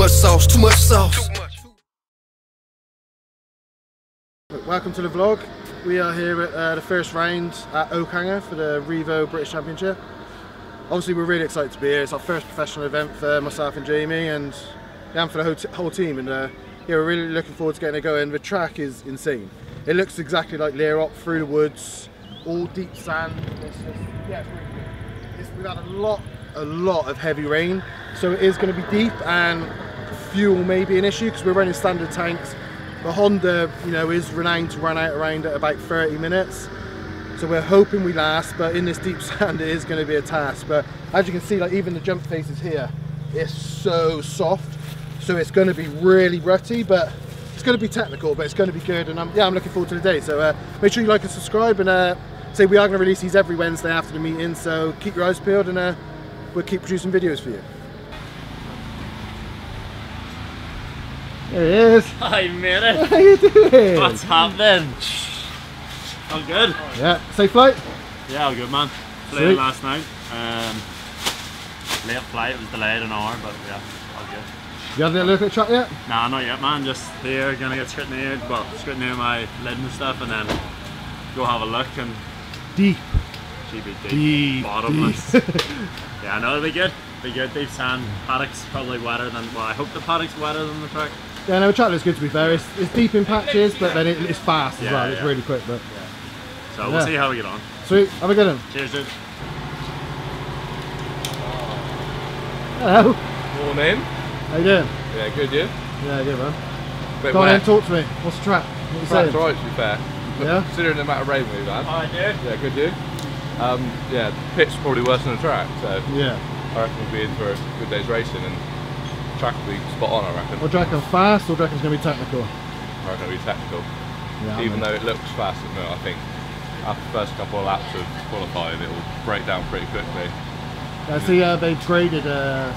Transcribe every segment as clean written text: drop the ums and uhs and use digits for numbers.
much sauce, too much sauce. Welcome to the vlog. We are here at the first round at Oakhanger for the Revo British Championship. Obviously we're really excited to be here. It's our first professional event for myself and Jamie and for the whole team, and yeah, we're really looking forward to getting it going. The track is insane. It looks exactly like Learop, through the woods, all deep sand. Yeah, it's really good. We've had a lot of heavy rain, so it is going to be deep, and fuel may be an issue because we're running standard tanks. The Honda, you know, is renowned to run out around at about 30 minutes. So we're hoping we last, but in this deep sand it is going to be a task. But as you can see, like even the jump faces here, it's so soft. So it's going to be really rutty, but it's going to be technical, but it's going to be good. And I'm looking forward to the day. So make sure you like and subscribe, and say we are going to release these every Wednesday after the meeting. So keep your eyes peeled, and we'll keep producing videos for you. There he is. Hi mate. How you doing? What's happening? All good? Yeah. Safe flight? Yeah, all good man. Flew last night. Late flight, it was delayed an hour, but yeah, all good. You had a look at the track yet? Nah, not yet man, just here, gonna get straight near my lid and stuff, and then go have a look. And deep. She'd be deep. Bottomless. Yeah, I know it'll be good. Deep sand. Paddock's probably wetter than, well, I hope the paddock's wetter than the track. Yeah, no, the track looks good to be fair. It's deep in patches, but then it's fast as well. It's really quick, but so we'll see how we get on. Sweet, have a good one. Cheers, dude. Hello. Morning. How you doing? Yeah, good, you? Yeah, good man. Bit Go on wet. in, talk to me. What's the track? What are you saying? Track's alright, to be fair. Yeah? Considering the amount of rain we've had. Alright, dude. Yeah, good, you? Yeah, the pit's probably worse than the track, so Yeah. I reckon we'll be in for a good day's racing, and the track will be spot on, I reckon. Or do you reckon fast, or do you reckon it's going to be technical? I reckon it'll be technical. Yeah, Even though it looks fast at the moment, I think after the first couple of laps of qualifying, it will break down pretty quickly. I see they've graded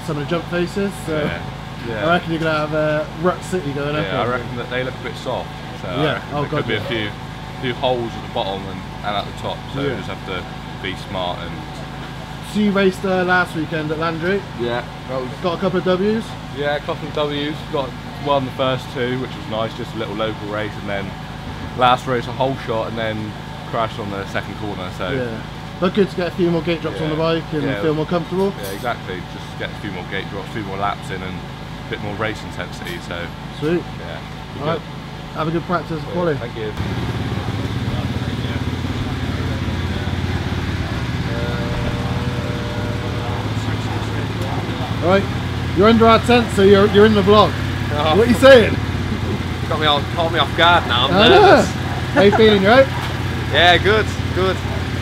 some of the jump faces, so yeah. I reckon you're going to have Rut City going up. Yeah, I reckon that they look a bit soft, so yeah. I reckon there could be a few holes at the bottom and at the top, so you just have to be smart. And so you raced last weekend at Landry? Yeah. Got a couple of W's? Yeah, a couple of W's. Won the first two, which was nice, just a little local race, and then last race a whole shot and then crashed on the second corner. So yeah. But good to get a few more gate drops on the bike and feel more comfortable. Yeah, exactly. Just get a few more gate drops, a few more laps in, and a bit more race intensity. So sweet. Yeah. Alright. Have a good practice, quality. Thank you. Alright, you're under our tent, so you're in the vlog. Oh. What are you saying? Caught me off guard now, I'm nervous. How you feeling, you right? Yeah, good.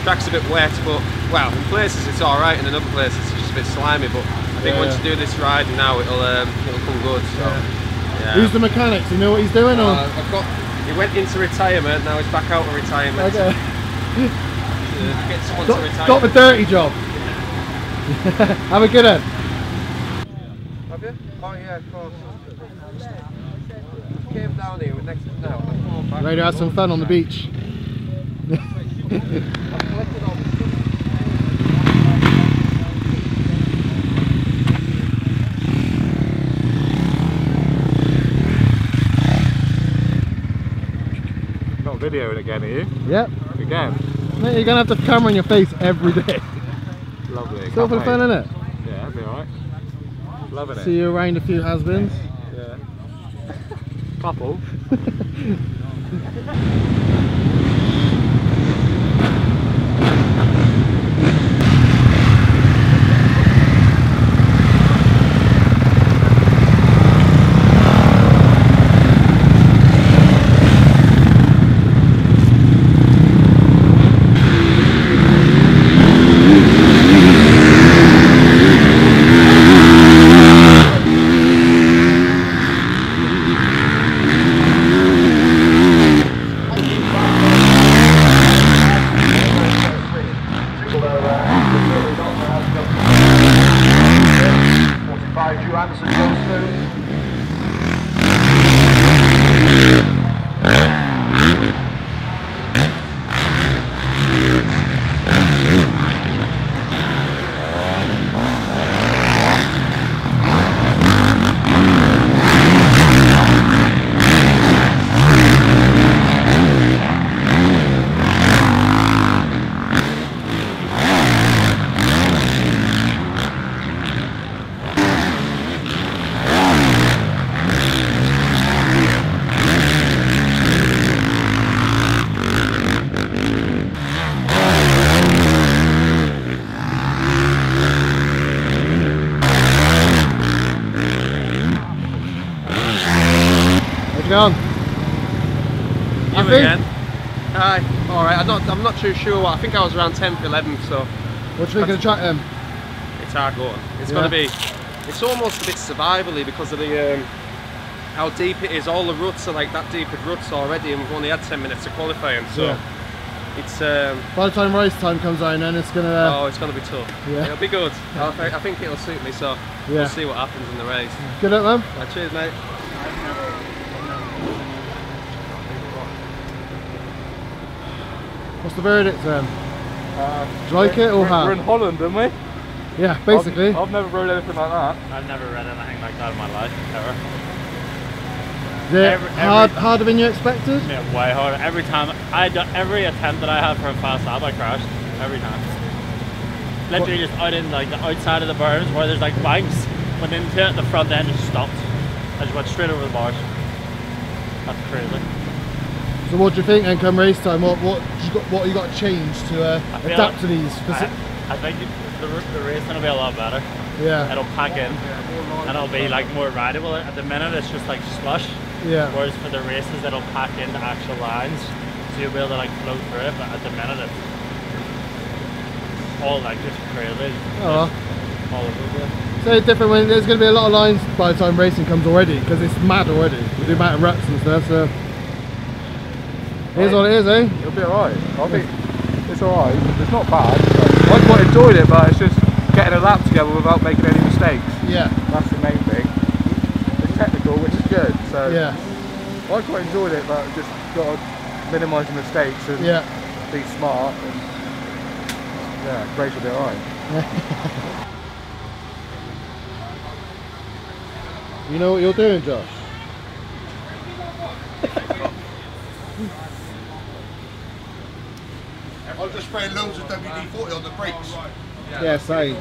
Track's a bit wet, but, well, in places it's alright, and in other places it's just a bit slimy, but I think once you do this ride now, it'll come good. So, yeah. Who's the mechanic? Do you know what he's doing? Or? He went into retirement, now he's back out of retirement. Okay. Get someone to retire. Got the dirty job. Have a good one. Have you? Oh yeah, of course. Came down here with next to now. Ready to have some fun on the beach. Not videoing again, are you? Yep. Again? Mate, you're going to have the camera in your face every day. Lovely. Still for the fun, innit? Yeah, that'll be alright. Loving it. See you around a few has-beens. Yeah. Couple. get on? You again? Hi. All right. I'm not too sure. I think I was around 10th, 11th. So. What do you think of the track then? It's hard going. It's going to be. It's almost a bit survivally because of the how deep it is. All the ruts are like that deep with ruts already, and we've only had 10 minutes of qualifying. So it's. By the time race time comes around, then it's gonna. Oh, it's gonna be tough. Yeah. It'll be good. I think it'll suit me. So we'll see what happens in the race. Good luck, man. Right, cheers, mate. What's the verdict then? Do you like it or how? We're in Holland, aren't we? Yeah, basically. I've never rode anything like that. I've never read anything like that in my life, ever. Is it harder than you expected? Yeah, way harder. Every time, every attempt that I had for a fast lap, I crashed. Every time. Literally just out in like the outside of the berms where there's like banks, went into it, the front end just stopped. I just went straight over the bars. That's crazy. So what do you think then come race time? What you got to change to adapt to these? I think the racing will be a lot better. Yeah. It'll pack in and it'll be like more rideable. At the minute it's just like slush. Yeah. Whereas for the races it'll pack into actual lines. So you'll be able to like flow through it, but at the minute it's all like just crazy. Oh. All over the place. So different when there's going to be a lot of lines by the time racing comes already because it's mad already with the amount of ruts and stuff. So here's what it is, eh? It'll be alright. I think it's alright. It's not bad. I quite enjoyed it, but it's just getting a lap together without making any mistakes. Yeah. That's the main thing. It's technical, which is good. So yeah. I quite enjoyed it, but just got to minimise the mistakes and be smart. And, yeah, race will be alright. You know what you're doing, Josh? I'm just spraying loads of WD-40 on the brakes. Yeah, same.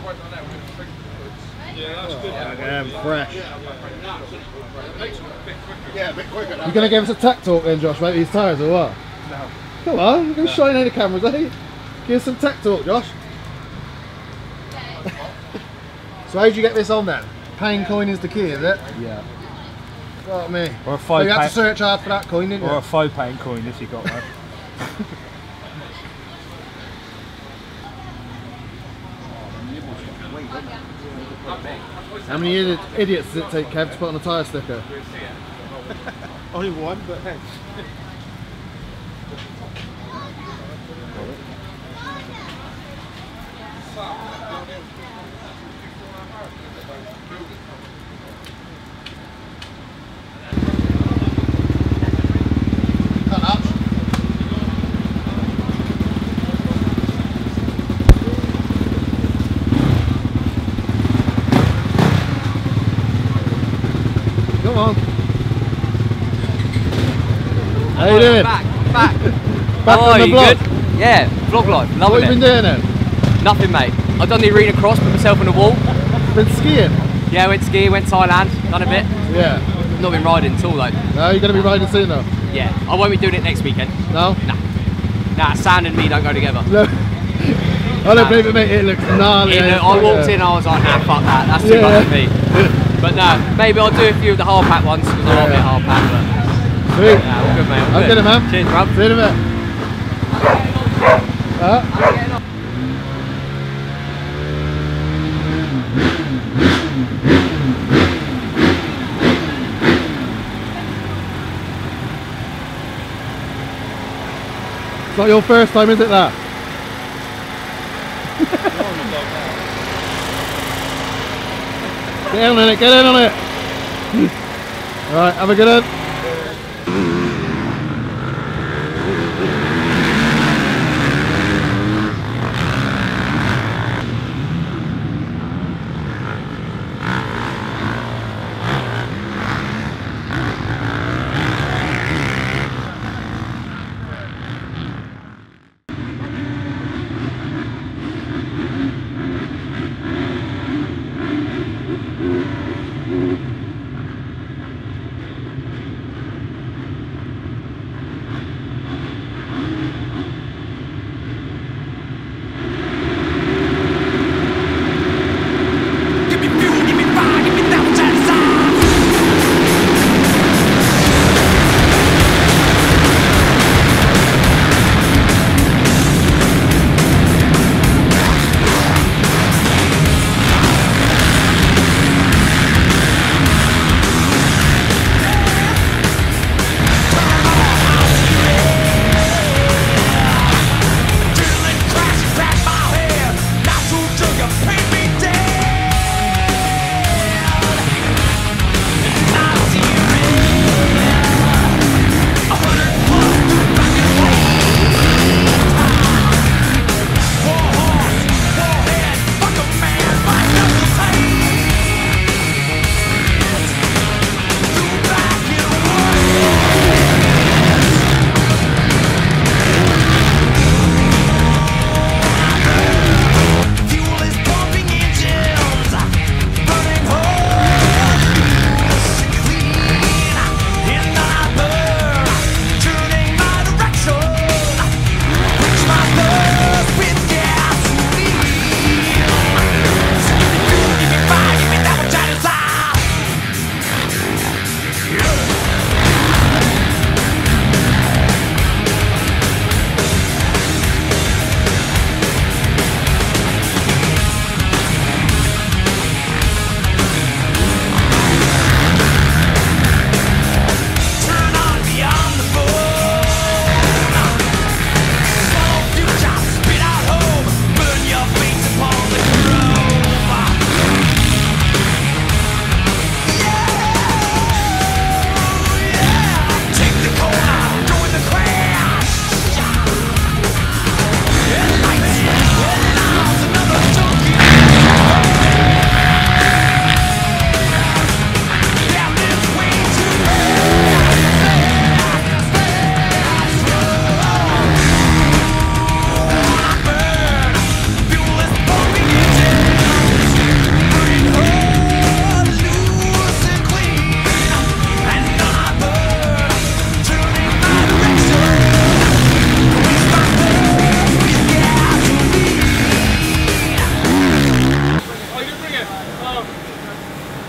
Yeah, that's good. Yeah, fresh. Yeah, a bit quicker. You going to give us a tech talk then, Josh, about these tyres or what? No. Come on, you're going to shine in the cameras, eh? Give us some tech talk, Josh. So how did you get this on then? Paying coin is the key, is it? Yeah. Got me. Or a So you had to search hard for that coin, didn't you? Or a £5 coin if you got that. How many idiots does it take, Kev, to put on a tyre sticker? Only one, but hey. Come on. How you doing? Back. Back on the vlog. Good? Yeah, vlog life. Loving What have you been doing then? Nothing, mate. I've done the arena cross, put myself on the wall. Been skiing? Yeah, went skiing, went Thailand, done a bit. Yeah. Not been riding at all though. No, you're going to be riding soon though? Yeah, I won't be doing it next weekend. No? Nah, sand and me don't go together. No. I don't believe it, mate. It looks gnarly. I walked in, I was like, nah, fuck that. That's too much for me. But no, maybe I'll do a few of the hard pack ones because I like a bit hard pack. But Sweet. yeah, all good, mate. All I'm good, man. Cheers, bruv. See you in a bit. It's not your first time, is it, that? Get in on it, get in on it! Alright, have a good one.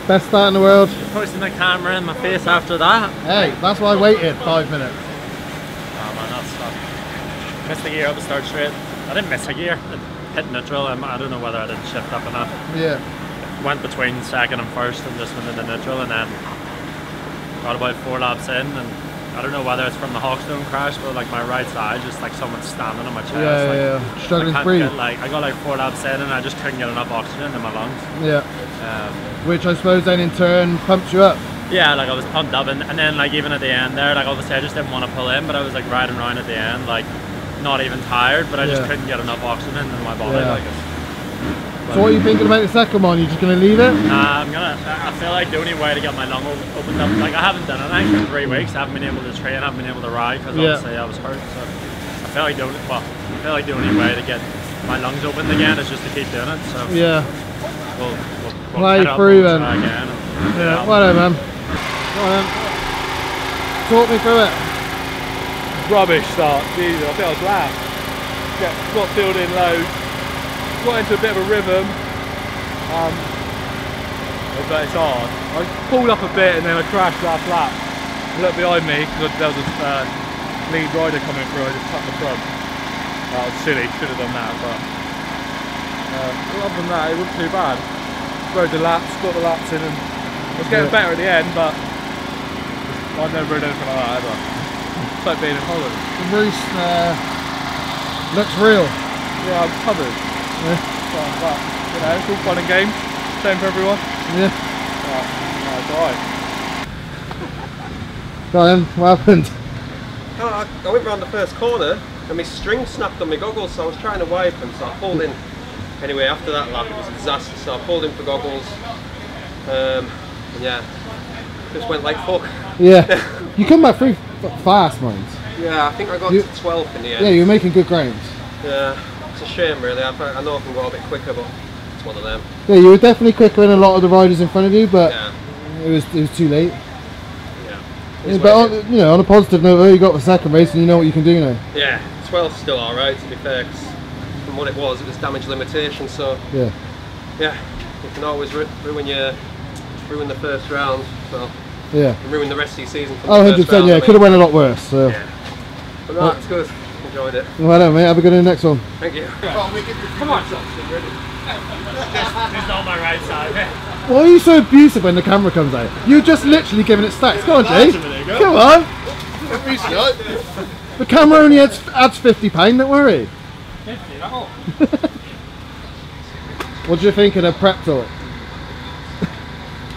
Best start in the world. Posting the camera in my face after that. Hey, that's why I waited 5 minutes. Oh man, that's missed the gear up and start straight. I didn't miss a gear. It hit neutral. I don't know whether I didn't shift up enough. Yeah. Went between second and first and just went into neutral, and then got about 4 laps in, and I don't know whether it's from the Hawkstone crash, but like my right side, just like someone's standing on my chest. Yeah, like, struggling to breathe. I got like 4 laps in, and I just couldn't get enough oxygen in my lungs. Yeah. Which I suppose then in turn pumps you up. Yeah, like I was pumped up, and then like even at the end there, like obviously I just didn't want to pull in, but I was like riding around at the end, like not even tired, but I just couldn't get enough oxygen in my body. Like so what are you thinking about the second one? You just gonna leave it? I feel like the only way to get my lung opened up, like I haven't done anything for 3 weeks. I haven't been able to train, I haven't been able to ride because obviously I was hurt. So I feel like the only way to get my lungs opened again is just to keep doing it. So yeah, we'll play through then. Again Yeah, whatever, man. Go on then. Talk me through it. Rubbish start, Jesus, I think I was last. Got filled in low, got into a bit of a rhythm, but it's hard. I pulled up a bit and then I crashed last lap. I looked behind me because there was a lead rider coming through, I just cut the front. That was silly, should have done that, but other than that it wasn't too bad. Rode the laps, got the laps in, and I was getting better at the end, but I've never ridden anything like that ever. It's like being in Holland. The roost looks real. Yeah, I'm covered. Yeah. But you know, it's all fun and games. Same for everyone. Yeah. No, it's alright. Go on then, what happened? Oh, I went round the first corner and my string snapped on my goggles, so I was trying to wipe them, so I pulled in. Anyway, after that lap it was a disaster, so I pulled in for goggles. And yeah, just went like fuck. Yeah. You come back pretty fast, mind. Yeah, I think I got to 12th in the end. Yeah, you're making good grounds. Yeah, it's a shame really. I know I can go a bit quicker, but it's one of them. Yeah, you were definitely quicker than a lot of the riders in front of you, but yeah. it was too late. Yeah. But on, you know, on a positive note, you got the second race and you know what you can do now. Yeah, 12's still alright to be fair, 'cause from what it was damage limitation, so yeah, you can always ruin the first round, so yeah, and ruin the rest of your season. Oh, 100%, yeah, it could have went a lot worse. So. Yeah. But no, it's good. Enjoyed it. Well done, mate. Have a good one next one. Thank you. Come on, It's not my right side. Why are you so abusive when the camera comes out? You're just literally giving it stacks. Go on, Jay. Come on. The camera only adds £50, don't worry. 50, oh. What do you think of the prep talk?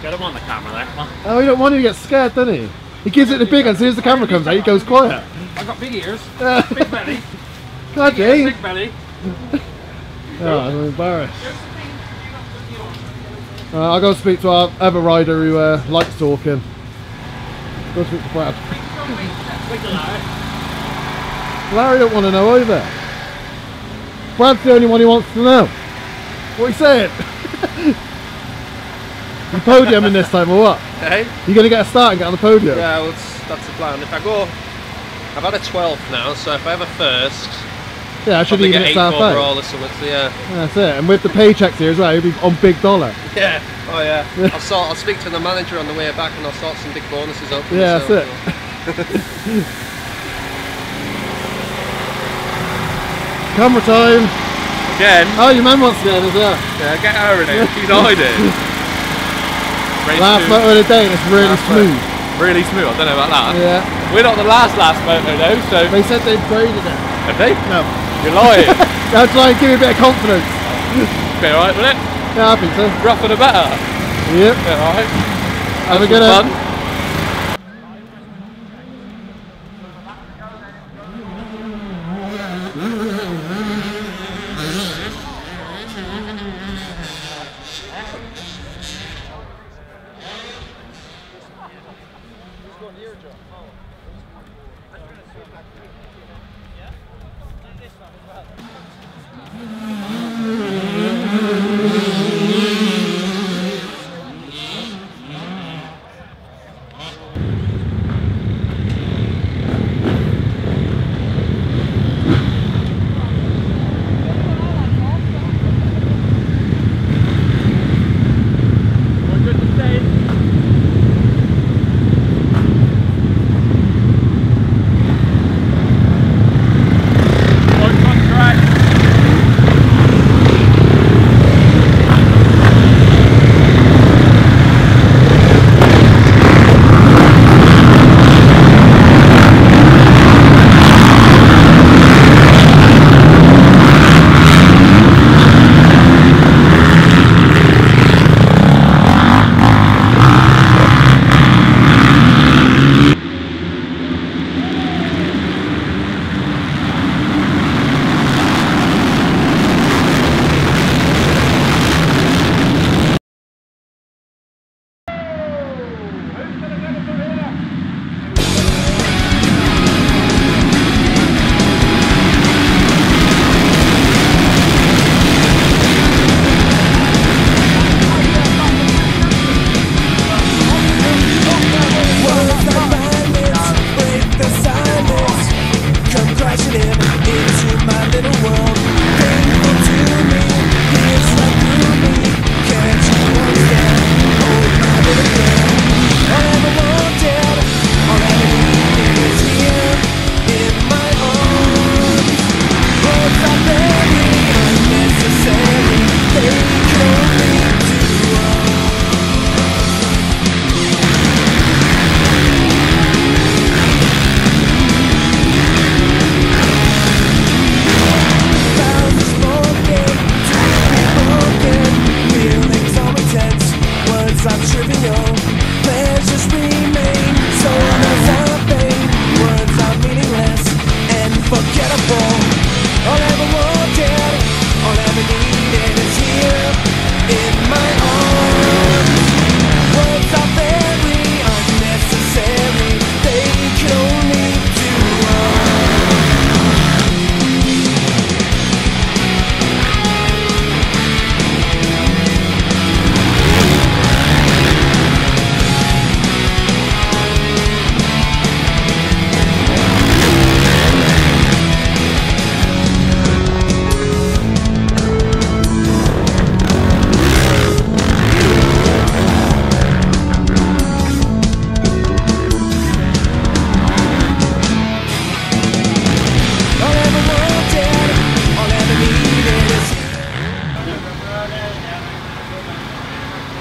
Get him on the camera there, come on. Oh, he don't want him to get scared, doesn't he? He gives it the big one. As soon as the camera comes out, he goes quiet. I've got big ears, big belly. Come on, Jay. Big belly. Oh, I'm embarrassed. I'll go speak to our other rider who likes talking. Go speak to Brad. Larry don't want to know either. Brad's the only one who wants to know. What are you saying? You podiuming this time or what? Hey? You going to get a start and get on the podium? Yeah, well, that's the plan. If I go, I've had a 12th now, so if I have a first, yeah, I should probably even get it 8th start out. overall or something, so yeah. That's it, and with the paychecks here as well, you'll be on big dollar. Yeah, oh yeah. I'll speak to the manager on the way back and I'll sort some big bonuses out for Yeah, myself, that's it. Camera time. Again? Oh, your man wants to get in as well. Yeah, get her in it. She's hiding. Last motor of the day and it's really smooth. Really smooth, I don't know about that. Yeah. We're not the last motor though, so... They said they've graded it. Have they? No. You're lying. That's like give me a bit of confidence. Be alright with it? Yeah, I think so. Rougher the better. Yep. Be alright. Have a good fun. one.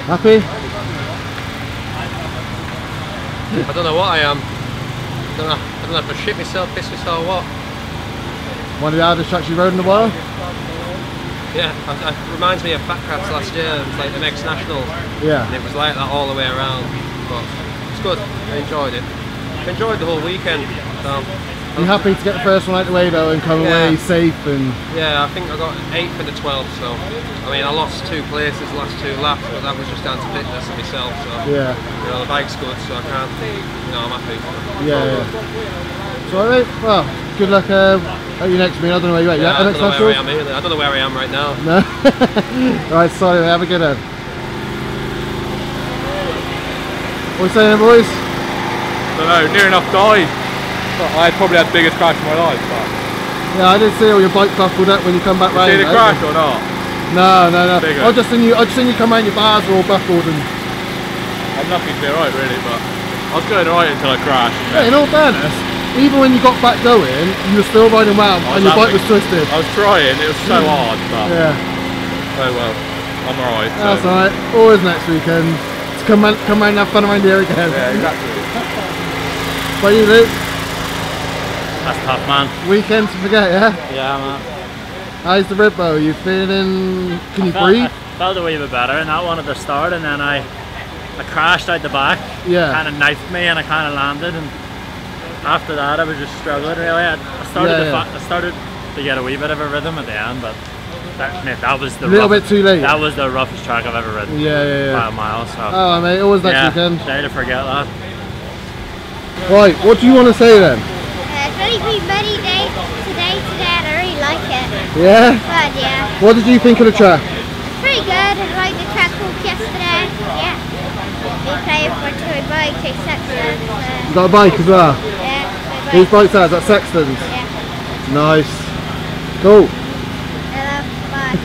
Happy? I don't know what I am. I don't know if I shit myself, piss myself or what. One of the hardest tracks you rode in a while? Yeah, it reminds me of Fat Cats last year. It was like the next national. Yeah. And it was like that all the way around. But it's good. I enjoyed it. I enjoyed the whole weekend. So. Are you happy to get the first one out the way though and come away safe and... Yeah, I think I got 8th in the 12th, so I mean I lost 2 places the last 2 laps, but that was just down to fitness and myself, so yeah. You know, the bike's good, so I can't, you know, I'm happy. Yeah. So alright, well, good luck at your next meet. I don't know where you're at. Yeah, I don't know where I am either. I don't know where I am right now. No? Alright, sorry, have a good one. What are you saying, boys? I don't know, near enough died. I probably had the biggest crash of my life, but... Yeah, I did see all your bike buckled up when you come back round. Did you see the crash or not? No. Bigger. I just seen you come round, your bars are all buckled and... I'm lucky to be alright really, but I was going alright until I crashed. Yeah, in all fairness, even when you got back going, you were still riding well and your bike was twisted. I was trying, it was so hard, but... Yeah. Oh well, I'm alright. That's alright, always next weekend. Just come round and have fun around here again. Yeah, exactly. What you do? That's tough, man. Weekend to forget, yeah? Yeah, man. How's the Revo? You feeling... Can you breathe? I felt a wee bit better in that one at the start, and then I crashed out the back. Yeah. Kind of knifed me, and I kind of landed, and after that I was just struggling really. I started to get a wee bit of a rhythm at the end, but that was the little bit too late. That was the roughest track I've ever ridden. Yeah. By a mile. So. Oh mate, always next weekend. Try to forget that. Right, what do you want to say then? It's really been muddy day today, and I really like it. Yeah? But yeah. What did you think of the track? It's pretty good. I like the track walk yesterday. Yeah. We played for 2 bikes, take Sexton's. You got a bike as well? Yeah, my bike. Whose bike's that? Is that Sexton's? Yeah. Nice. Cool. Hello, bye.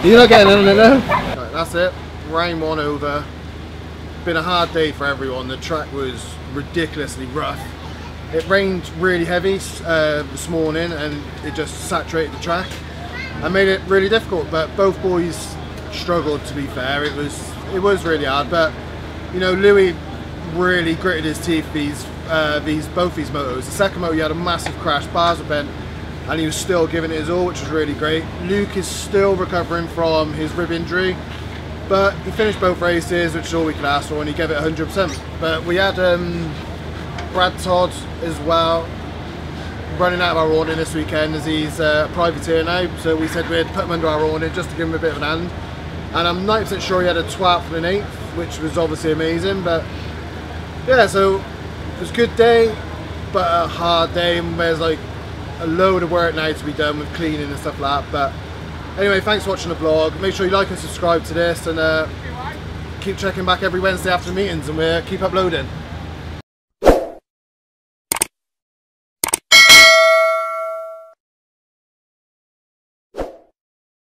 You're not getting in it now? Right, that's it. Rain one over. Been a hard day for everyone. The track was ridiculously rough. It rained really heavy this morning and it just saturated the track and made it really difficult, but both boys struggled, to be fair. It was really hard, but you know, Louie really gritted his teeth both these motos. The second moto he had a massive crash, bars were bent, and he was still giving it his all, which was really great. Luke is still recovering from his rib injury, but he finished both races, which is all we could ask for, and he gave it 100%. But we had Brad Todd as well, running out of our awning this weekend, as he's a privateer now, so we said we'd put him under our awning just to give him a bit of an hand. And I'm 90% sure he had a 12th and an 8th, which was obviously amazing. But yeah, so it was a good day, but a hard day, and there's like a load of work now to be done with cleaning and stuff like that. But anyway, thanks for watching the vlog. Make sure you like and subscribe to this, and keep checking back every Wednesday after the meetings, and we'll keep uploading.